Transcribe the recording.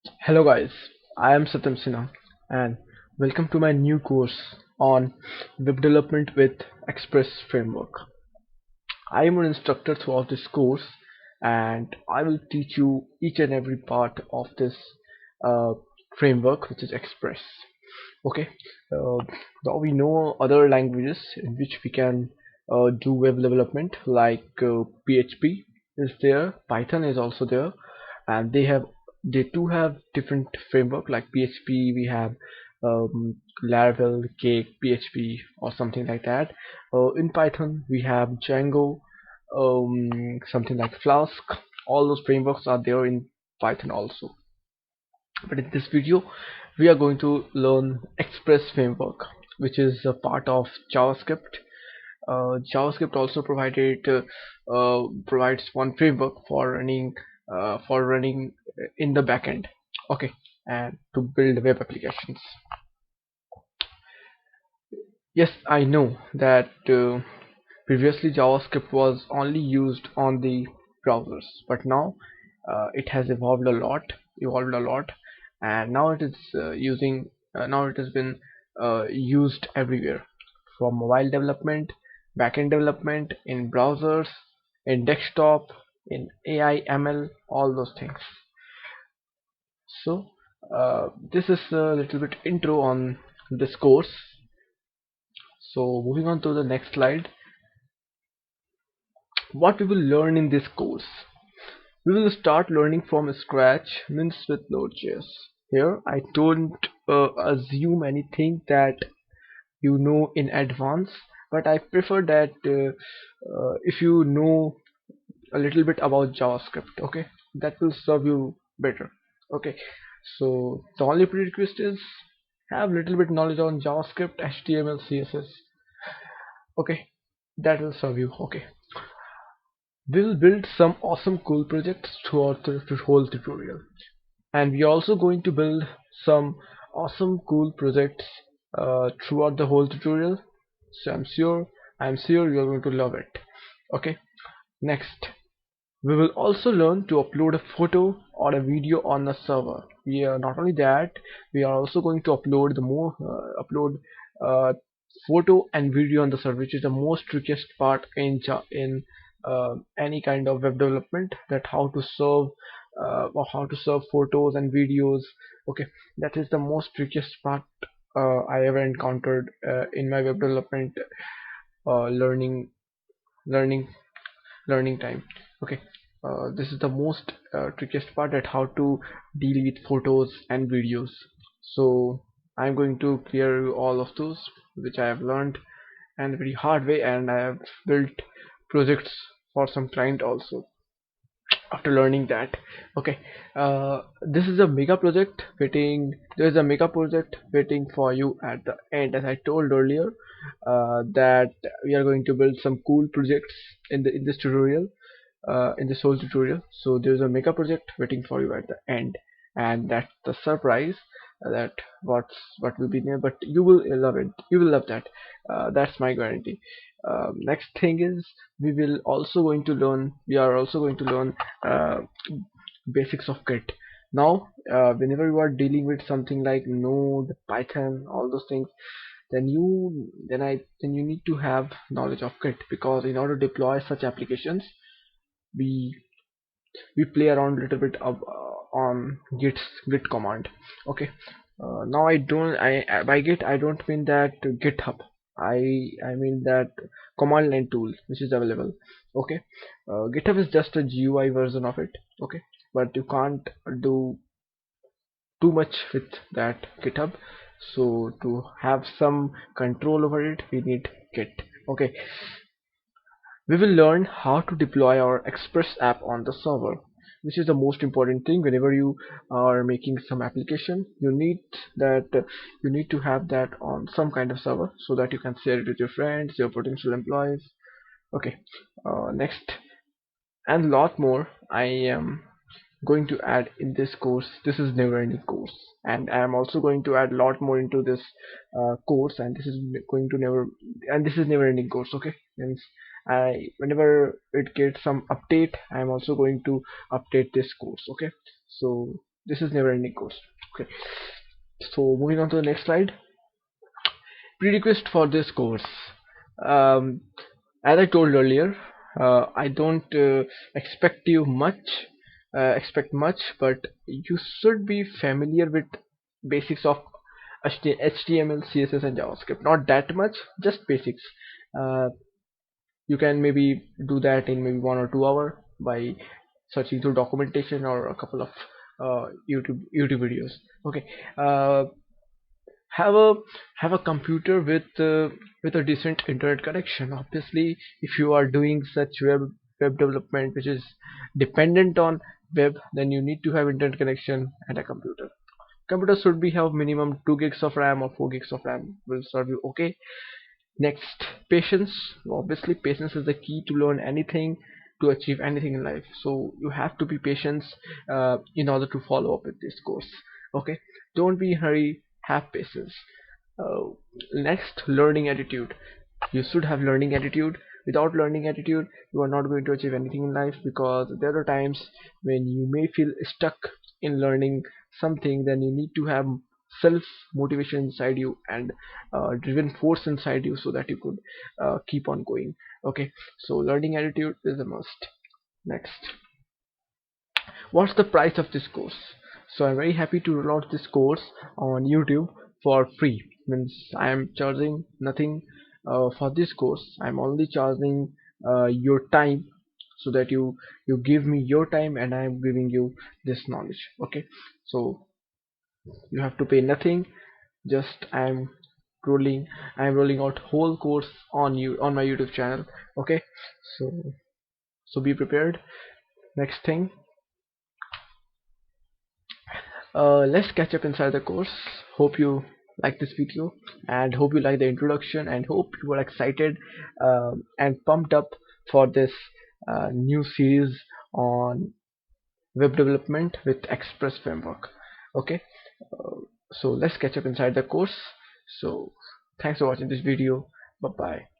Hello guys, I am Satyam sinha and welcome to my new course on web development with Express framework. I am an instructor throughout this course and I will teach you each and every part of this uh, framework which is Express. Okay, uh, now we know other languages in which we can do web development like PHP is there, Python is also there, and they too have different framework like PHP. We have Laravel, Cake, PHP, or something like that. In Python, we have Django, something like Flask. All those frameworks are there in Python also. But in this video, we are going to learn Express framework, which is a part of JavaScript. JavaScript also provides one framework for running in the backend. Okay, and to build web applications. Yes, I know that previously JavaScript was only used on the browsers, but now it has evolved a lot, and now it is now it has been used everywhere, from mobile development, backend development, in browsers, in desktop, in AI, ML, all those things. So this is a little bit intro on this course. So moving on to the next slide, what we will learn in this course. We will start learning from scratch, means with Node.js. Here, I don't assume anything that you know in advance, but I prefer that if you know a little bit about JavaScript, okay, that will serve you better. Okay, so the only prerequisite is have little bit knowledge on JavaScript, HTML, CSS. Okay, that will serve you. Okay, we'll build some awesome cool projects throughout the whole tutorial, and we're also going to build some awesome cool projects throughout the whole tutorial. So I'm sure you're going to love it. Okay, next we will also learn to upload a photo or a video on the server. We are not only that, we are also going to upload uh, photo and video on the server, which is the most trickiest part in any kind of web development. That how to serve or how to serve photos and videos. Okay, that is the most trickiest part I ever encountered in my web development uh, learning learning learning time. Okay, this is the most trickiest part, at how to deal with photos and videos. So I'm going to clear you all of those which I have learned and very hard way, and I have built projects for some client also after learning that. Okay, this is a mega project waiting there's a mega project waiting for you at the end, as I told earlier, that we are going to build some cool projects in this tutorial, in this whole tutorial. So there's a mega project waiting for you at the end, and that's the surprise, that what will be there, but you will love it. You will love that. That's my guarantee. Next thing is, we are also going to learn uh, basics of Git. Now, whenever you are dealing with something like Node, Python, all those things, then you need to have knowledge of Git, because in order to deploy such applications, we we play around a little bit on git command. Okay, now I don't I by git I don't mean that GitHub. I mean that command line tool which is available. Okay, GitHub is just a GUI version of it. Okay, but you can't do too much with that GitHub. So to have some control over it, we need Git. Okay, we will learn how to deploy our Express app on the server, which is the most important thing. Whenever you are making some application, that you need to have that on some kind of server, so that you can share it with your friends, your potential employees. Okay, next, and lot more I am going to add in this course. This is never ending course, and I am also going to add a lot more into this course, and this is never ending course. Okay, means I whenever it gets some update, I am also going to update this course. Okay, so This is never ending course. Okay, so moving on to the next slide. Prerequisite for this course. um, as I told earlier, I don't expect much, but you should be familiar with basics of HTML, CSS, and JavaScript. Not that much, just basics. Uh, you can maybe do that in maybe 1 or 2 hours by searching through documentation or a couple of YouTube videos. Okay, uh, have a computer with a decent internet connection. Obviously, if you are doing such web development which is dependent on web, then you need to have internet connection and a computer. Computer should be have minimum 2 gigs of RAM or 4 gigs of RAM will serve you okay. Next, patience. Obviously, patience is the key to learn anything, to achieve anything in life. So you have to be patient in order to follow up with this course. Okay, don't be in a hurry. Have patience. Uh, Next, learning attitude. You should have learning attitude. Without learning attitude, you are not going to achieve anything in life, because there are times when you may feel stuck in learning something. Then you need to have self motivation inside you and driven force inside you so that you could keep on going. Okay, so learning attitude is a must. Next, what's the price of this course? So I'm very happy to roll out this course on YouTube for free. Means I am charging nothing for this course. I'm only charging your time, so that you give me your time and I am giving you this knowledge. Okay, so you have to pay nothing. Just I'm rolling out whole course on you on my YouTube channel. Okay, so be prepared. Next thing, let's catch up inside the course. Hope you like this video, and hope you like the introduction, and hope you are excited and pumped up for this new series on web development with Express framework. Okay, so let's catch up inside the course. So thanks for watching this video. Bye bye.